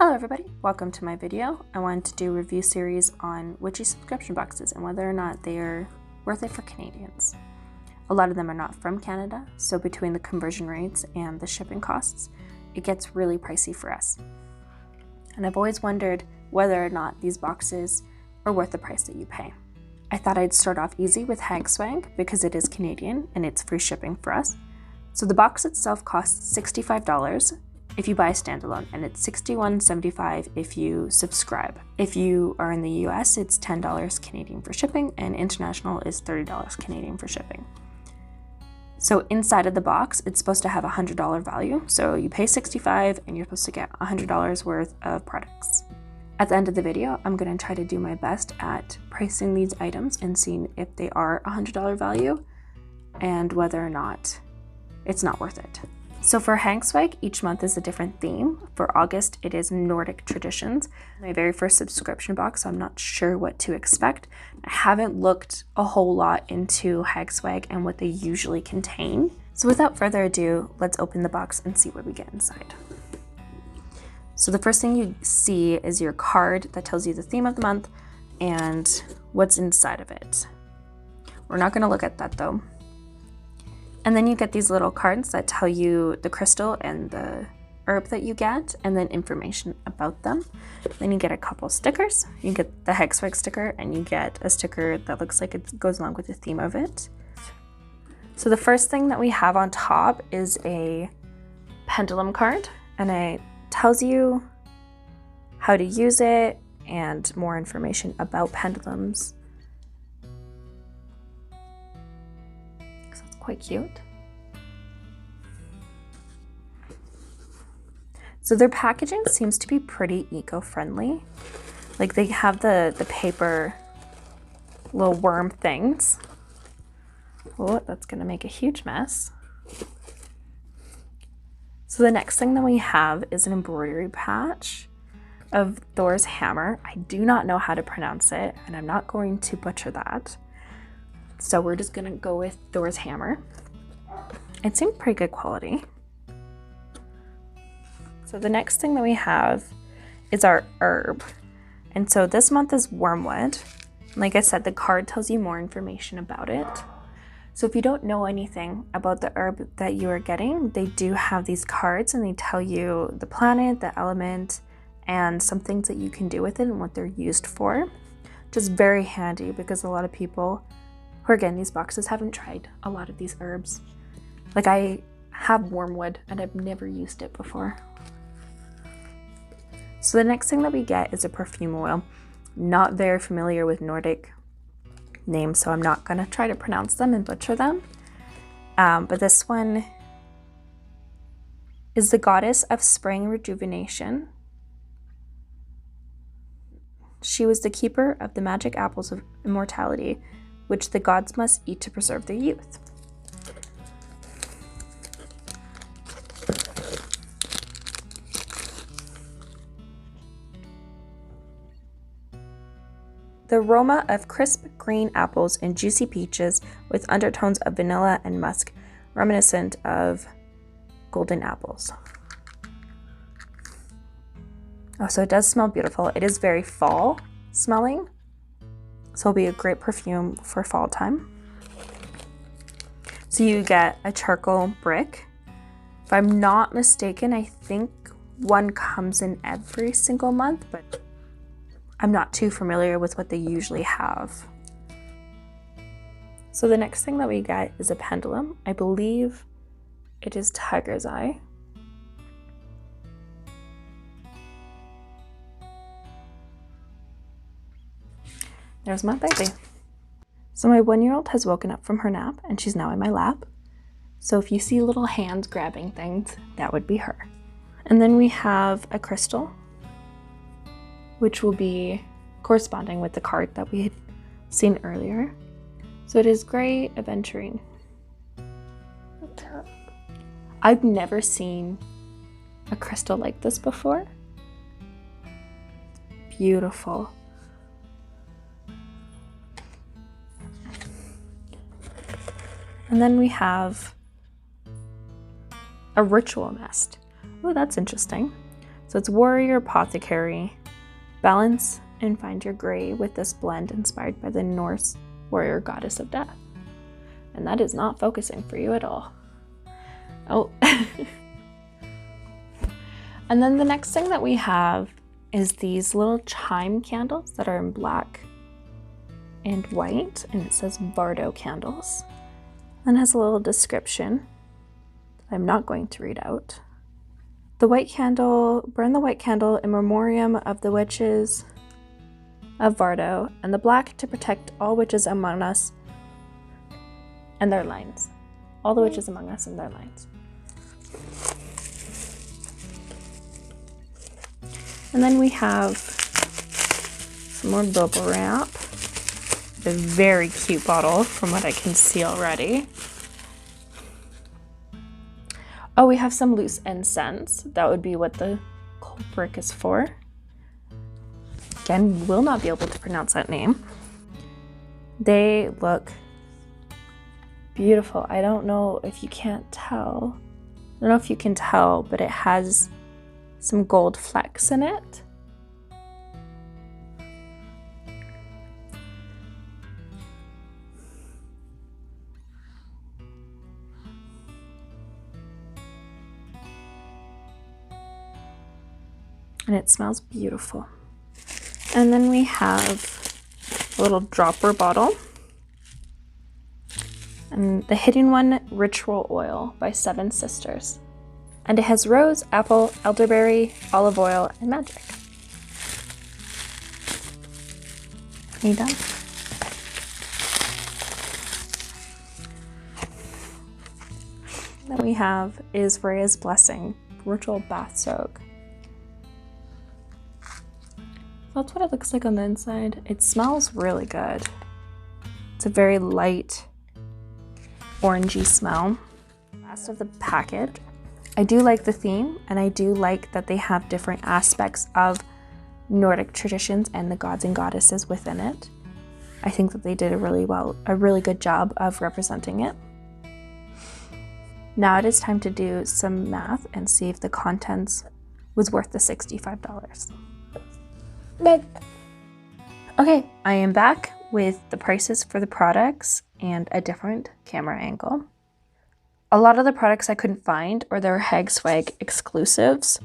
Hello everybody, welcome to my video. I wanted to do a review series on witchy subscription boxes and whether or not they are worth it for Canadians. A lot of them are not from Canada, so between the conversion rates and the shipping costs, it gets really pricey for us. And I've always wondered whether or not these boxes are worth the price that you pay. I thought I'd start off easy with Hagswag because it is Canadian and it's free shipping for us. So the box itself costs $65 if you buy a standalone, and it's $61.75 if you subscribe. If you are in the US, it's $10 Canadian for shipping, and international is $30 Canadian for shipping. So inside of the box, it's supposed to have a $100 value. So you pay $65 and you're supposed to get $100 worth of products. At the end of the video, I'm going to try to do my best at pricing these items and seeing if they are $100 value and whether or not it's not worth it. So for Hagswag, each month is a different theme. For August, it is Nordic traditions. My very first subscription box, so I'm not sure what to expect. I haven't looked a whole lot into Hagswag and what they usually contain. So without further ado, let's open the box and see what we get inside. So the first thing you see is your card that tells you the theme of the month and what's inside of it. We're not going to look at that though. And then you get these little cards that tell you the crystal and the herb that you get, and then information about them. Then you get a couple stickers. You get the Hagswag sticker, and you get a sticker that looks like it goes along with the theme of it. So the first thing that we have on top is a pendulum card, and it tells you how to use it and more information about pendulums. Quite cute. So their packaging seems to be pretty eco-friendly. Like they have the paper little worm things. Oh, that's gonna make a huge mess. So the next thing that we have is an embroidery patch of Thor's hammer. I do not know how to pronounce it, and I'm not going to butcher that. So we're just gonna go with Thor's hammer. It seemed pretty good quality. So the next thing that we have is our herb. And so this month is wormwood. Like I said, the card tells you more information about it. So if you don't know anything about the herb that you are getting, they do have these cards and they tell you the planet, the element, and some things that you can do with it and what they're used for. Just very handy because a lot of people who are getting these boxes haven't tried a lot of these herbs. Like I have wormwood and I've never used it before. So the next thing that we get is a perfume oil. Not very familiar with Nordic names, so I'm not gonna try to pronounce them and butcher them. But this one is the goddess of spring rejuvenation. She was the keeper of the magic apples of immortality, which the gods must eat to preserve their youth. The aroma of crisp green apples and juicy peaches with undertones of vanilla and musk, reminiscent of golden apples. Oh, so it does smell beautiful. It is very fall smelling. So it'll be a great perfume for fall time. So you get a charcoal brick. If I'm not mistaken, I think one comes in every single month, but I'm not too familiar with what they usually have. So the next thing that we get is a pendulum. I believe it is tiger's eye. There's my baby. So my 1-year-old has woken up from her nap and she's now in my lap. So if you see little hands grabbing things, that would be her. And then we have a crystal, which will be corresponding with the card that we had seen earlier. So it is gray aventurine. I've never seen a crystal like this before. Beautiful. And then we have a ritual nest. Oh, that's interesting. So it's Warrior Apothecary. Balance and find your gray with this blend inspired by the Norse warrior goddess of death. And that is not focusing for you at all. Oh. And then the next thing that we have is these little chime candles that are in black and white, and it says Bardo candles. And has a little description that I'm not going to read out. The white candle, burn the white candle in memoriam of the witches of Bardo, and the black to protect all witches among us and their lines. All the witches among us and their lines. And then we have some more bubble wrap. A very cute bottle from what I can see already. Oh, we have some loose incense. That would be what the cold brick is for. Again, will not be able to pronounce that name. They look beautiful. I don't know if you can't tell. I don't know if you can tell, but it has some gold flecks in it. And it smells beautiful. And then we have a little dropper bottle. And the hidden one, Ritual Oil by Seven Sisters. And it has rose, apple, elderberry, olive oil, and magic. Are you done? Then we have is Rhea's Blessing, Ritual Bath Soak. That's what it looks like on the inside. It smells really good. It's a very light orangey smell. Last of the package. I do like the theme, and I do like that they have different aspects of Nordic traditions and the gods and goddesses within it. I think that they did a really good job of representing it. Now it is time to do some math and see if the contents was worth the $65. Okay, I am back with the prices for the products and a different camera angle. A lot of the products I couldn't find, or they were Hagswag exclusives,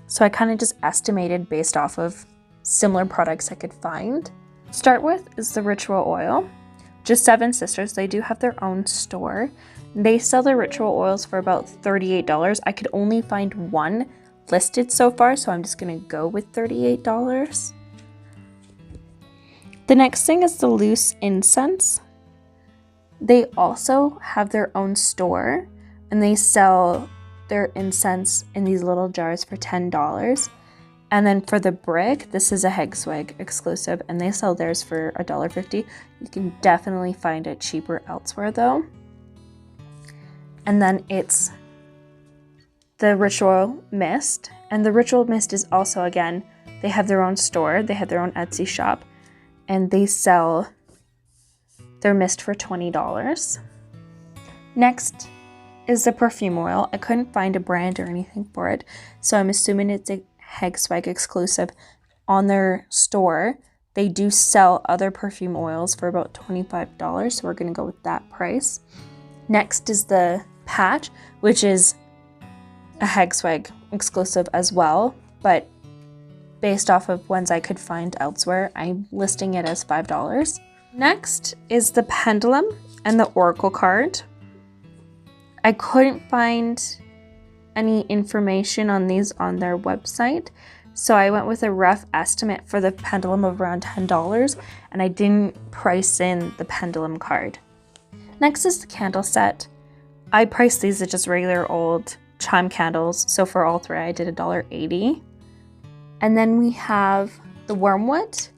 so I kind of just estimated based off of similar products I could find. Start with is the Ritual Oil. Just Seven Sisters, they do have their own store. They sell their ritual oils for about $38. I could only find one listed so far, so I'm just gonna go with $38. The next thing is the loose incense. They also have their own store, and they sell their incense in these little jars for $10. And then for the brick, this is a Hagswag exclusive, and they sell theirs for $1.50. You can definitely find it cheaper elsewhere though. And then it's the Ritual Mist, and the Ritual Mist is also, again, they have their own store, they have their own Etsy shop, and they sell their mist for $20. Next is the perfume oil. I couldn't find a brand or anything for it, so I'm assuming it's a Hagswag exclusive. On their store, they do sell other perfume oils for about $25, so we're gonna go with that price. Next is the patch, which is a Hagswag exclusive as well, but based off of ones I could find elsewhere, I'm listing it as $5. Next is the pendulum and the oracle card. I couldn't find any information on these on their website, so I went with a rough estimate for the pendulum of around $10, and I didn't price in the pendulum card. Next is the candle set. I priced these at just regular old chime candles, so for all three I did $1.80. And then we have the wormwood.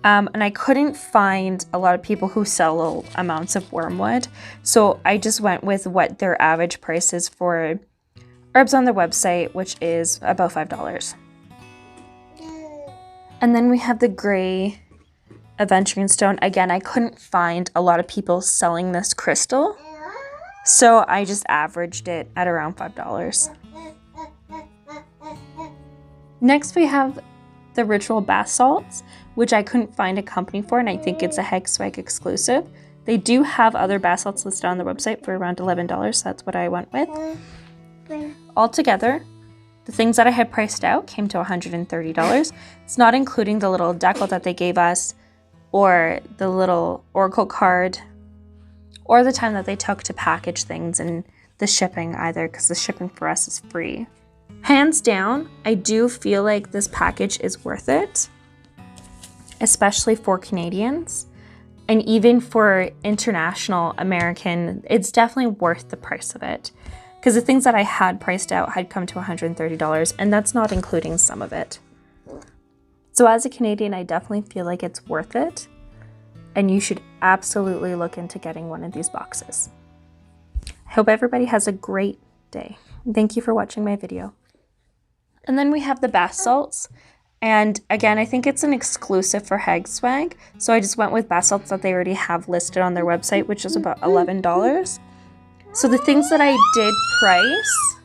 And I couldn't find a lot of people who sell little amounts of wormwood, so I just went with what their average price is for herbs on their website, which is about $5. And then we have the gray aventurine stone. Again, I couldn't find a lot of people selling this crystal, so I just averaged it at around $5. Next we have the Ritual Bath Salts, which I couldn't find a company for, and I think it's a Hagswag exclusive. They do have other bath salts listed on their website for around $11, so that's what I went with. Altogether, the things that I had priced out came to $130. It's not including the little decal that they gave us, or the little Oracle card, or the time that they took to package things and the shipping either, because the shipping for us is free. Hands down, I do feel like this package is worth it, especially for Canadians, and even for international American, it's definitely worth the price of it, because the things that I had priced out had come to $130, and that's not including some of it. So as a Canadian, I definitely feel like it's worth it, and you should absolutely look into getting one of these boxes. I hope everybody has a great day. Thank you for watching my video. And then we have the bath salts. And again, I think it's an exclusive for Hagswag. So I just went with bath salts that they already have listed on their website, which is about $11. So the things that I did price